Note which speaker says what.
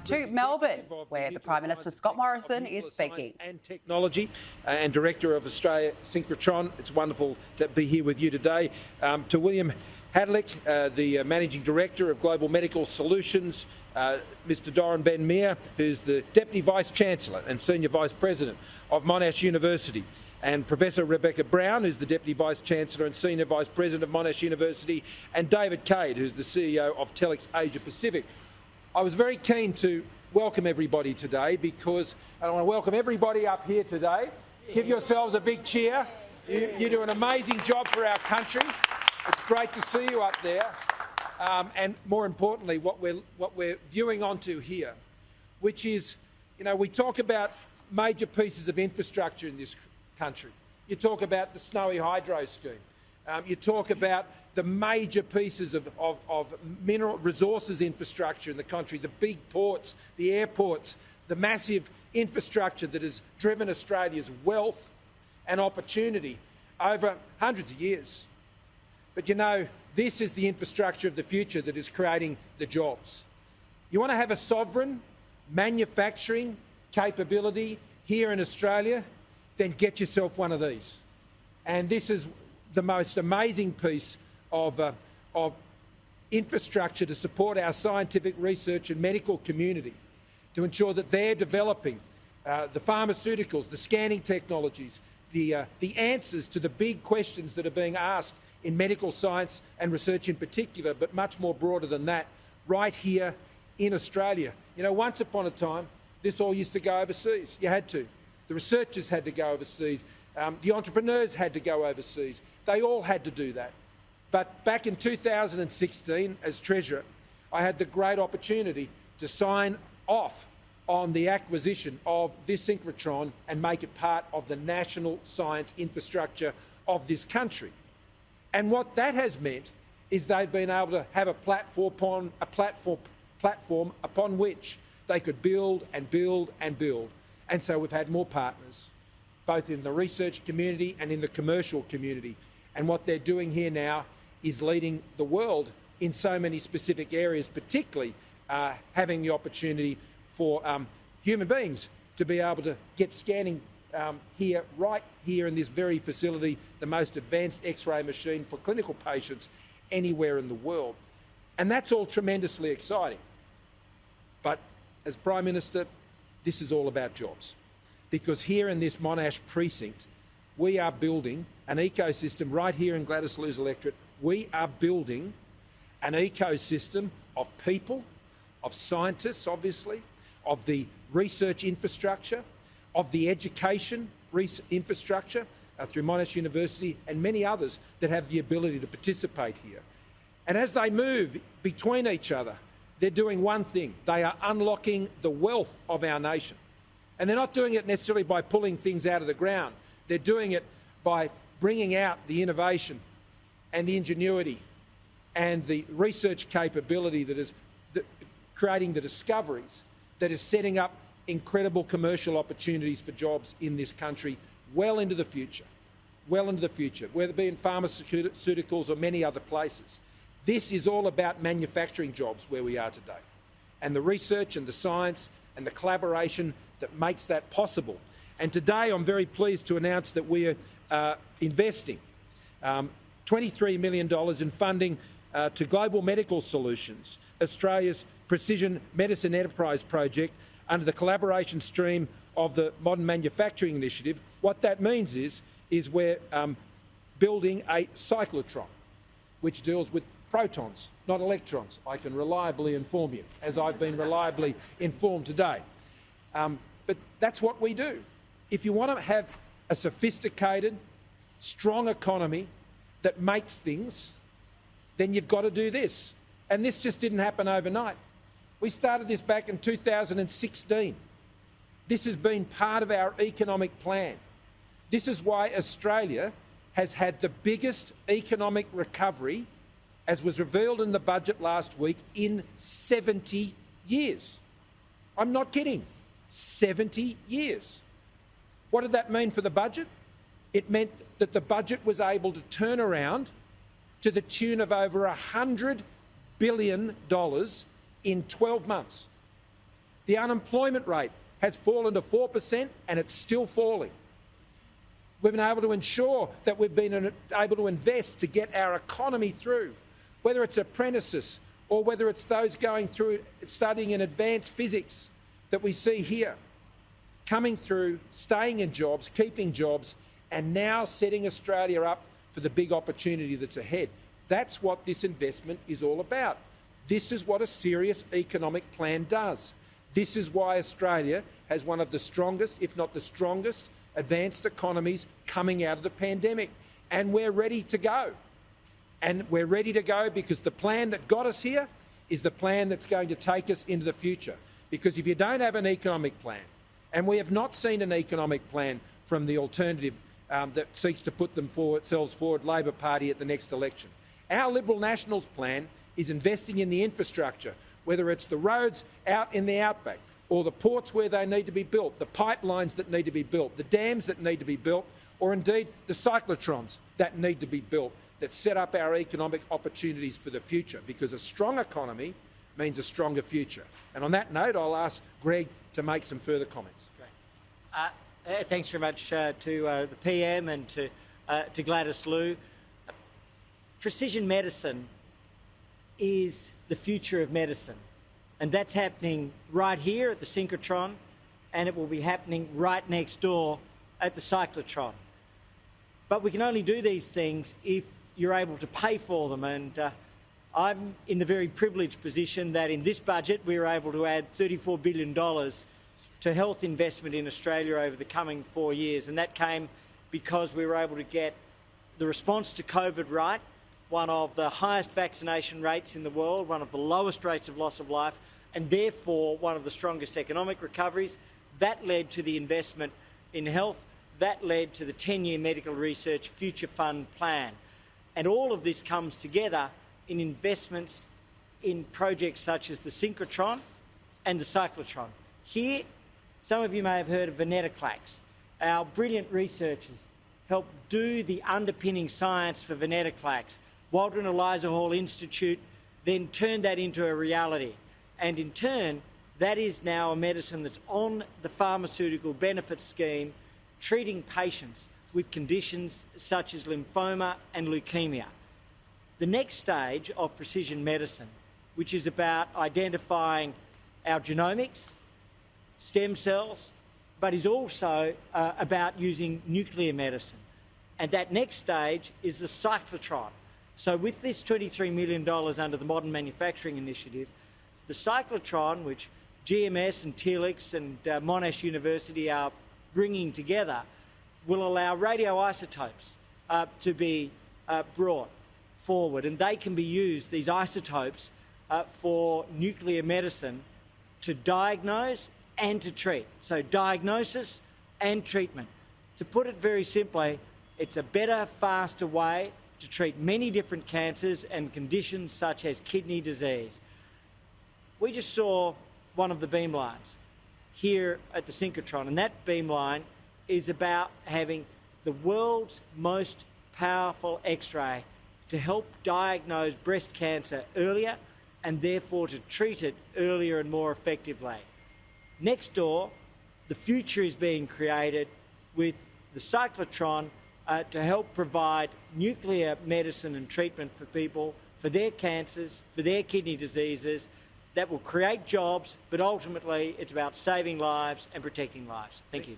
Speaker 1: to Melbourne, where the Prime Minister Scott Morrison is speaking.
Speaker 2: And Technology and Director of Australia Synchrotron. It's wonderful to be here with you today. To William Hadlick, the Managing Director of Global Medical Solutions, Mr Doran Ben-Meir, who's the Deputy Vice-Chancellor and Senior Vice-President of Monash University, and Professor Rebecca Brown, who's the Deputy Vice-Chancellor and Senior Vice-President of Monash University, and David Cade, who's the CEO of Telix Asia Pacific. I was very keen to welcome everybody today because I want to welcome everybody up here today. Give yourselves a big cheer. You do an amazing job for our country. It's great to see you up there. And more importantly, what we're viewing onto here, which is, we talk about major pieces of infrastructure in this country. You talk about the Snowy Hydro scheme. You talk about the major pieces of mineral resources infrastructure in the country, the big ports, the airports, the massive infrastructure that has driven Australia's wealth and opportunity over hundreds of years. But this is the infrastructure of the future that is creating the jobs. You want to have a sovereign manufacturing capability here in Australia? Then get yourself one of these. And this is the most amazing piece of infrastructure to support our scientific research and medical community, to ensure that they're developing the pharmaceuticals, the scanning technologies, the answers to the big questions that are being asked in medical science and research in particular, but much more broader than that, right here in Australia. Once upon a time, this all used to go overseas. You had to. The researchers had to go overseas. The entrepreneurs had to go overseas. They all had to do that. But back in 2016, as Treasurer, I had the great opportunity to sign off on the acquisition of this synchrotron and make it part of the national science infrastructure of this country. And what that has meant is they've been able to have a platform upon which they could build and build and build. And so we've had more partners, both in the research community and in the commercial community. And what they're doing here now is leading the world in so many specific areas, particularly having the opportunity for human beings to be able to get scanning right here in this very facility, the most advanced X-ray machine for clinical patients anywhere in the world. And that's all tremendously exciting. But as Prime Minister, this is all about jobs, because here in this Monash precinct, we are building an ecosystem right here in Gladys-Lew's electorate. We are building an ecosystem of people, of scientists, obviously, of the research infrastructure, of the education infrastructure through Monash University and many others that have the ability to participate here. And as they move between each other, they're doing one thing. They are unlocking the wealth of our nation. And they're not doing it necessarily by pulling things out of the ground. They're doing it by bringing out the innovation and the ingenuity and the research capability that is creating the discoveries that is setting up incredible commercial opportunities for jobs in this country well into the future, whether it be in pharmaceuticals or many other places. This is all about manufacturing jobs where we are today, and the research and the science and the collaboration that makes that possible. And today I'm very pleased to announce that we are investing $23 million in funding to Global Medical Solutions, Australia's Precision Medicine Enterprise Project, under the collaboration stream of the Modern Manufacturing Initiative. What that means is we're building a cyclotron, which deals with protons, not electrons. I can reliably inform you, as I've been reliably informed today. But that's what we do. If you want to have a sophisticated, strong economy that makes things, then you've got to do this. And this just didn't happen overnight. We started this back in 2016. This has been part of our economic plan. This is why Australia has had the biggest economic recovery, as was revealed in the budget last week, in 70 years. I'm not kidding. 70 years. What did that mean for the budget? It meant that the budget was able to turn around to the tune of over $100 billion in 12 months. The unemployment rate has fallen to 4% and it's still falling. We've been able to ensure that we've been able to invest to get our economy through, whether it's apprentices or whether it's those going through studying in advanced physics that we see here, coming through, staying in jobs, keeping jobs, and now setting Australia up for the big opportunity that's ahead. That's what this investment is all about. This is what a serious economic plan does. This is why Australia has one of the strongest, if not the strongest, advanced economies coming out of the pandemic. And we're ready to go. And we're ready to go because the plan that got us here is the plan that's going to take us into the future. Because if you don't have an economic plan, and we have not seen an economic plan from the alternative that seeks to put themselves forward, Labor Party, at the next election. Our Liberal Nationals plan is investing in the infrastructure, whether it's the roads out in the outback or the ports where they need to be built, the pipelines that need to be built, the dams that need to be built, or indeed the cyclotrons that need to be built that set up our economic opportunities for the future, because a strong economy means a stronger future. And on that note, I'll ask Greg to make some further comments.
Speaker 3: Thanks very much to the PM and to Gladys Liu. Precision medicine is the future of medicine, and that's happening right here at the synchrotron, and it will be happening right next door at the cyclotron. But we can only do these things if you're able to pay for them, and I'm in the very privileged position that in this budget we were able to add $34 billion to health investment in Australia over the coming 4 years, and that came because we were able to get the response to COVID right, one of the highest vaccination rates in the world, one of the lowest rates of loss of life, and therefore one of the strongest economic recoveries. That led to the investment in health. That led to the 10-year Medical Research Future Fund plan. And all of this comes together in investments in projects such as the synchrotron and the cyclotron. Here, some of you may have heard of venetoclax. Our brilliant researchers helped do the underpinning science for venetoclax. Walter and Eliza Hall Institute then turned that into a reality. And in turn, that is now a medicine that's on the pharmaceutical benefit scheme, treating patients with conditions such as lymphoma and leukemia. The next stage of precision medicine, which is about identifying our genomics, stem cells, but is also about using nuclear medicine. And that next stage is the cyclotron. So with this $23 million under the Modern Manufacturing Initiative, the cyclotron, which GMS and Telix and Monash University are bringing together, will allow radioisotopes to be brought forward, and they can be used, these isotopes, for nuclear medicine to diagnose and to treat. So diagnosis and treatment. To put it very simply, it's a better, faster way to treat many different cancers and conditions such as kidney disease. We just saw one of the beamlines here at the synchrotron, and that beamline is about having the world's most powerful X-ray to help diagnose breast cancer earlier and therefore to treat it earlier and more effectively. Next door, the future is being created with the cyclotron to help provide nuclear medicine and treatment for people, for their cancers, for their kidney diseases, that will create jobs, but ultimately it's about saving lives and protecting lives. Thank you.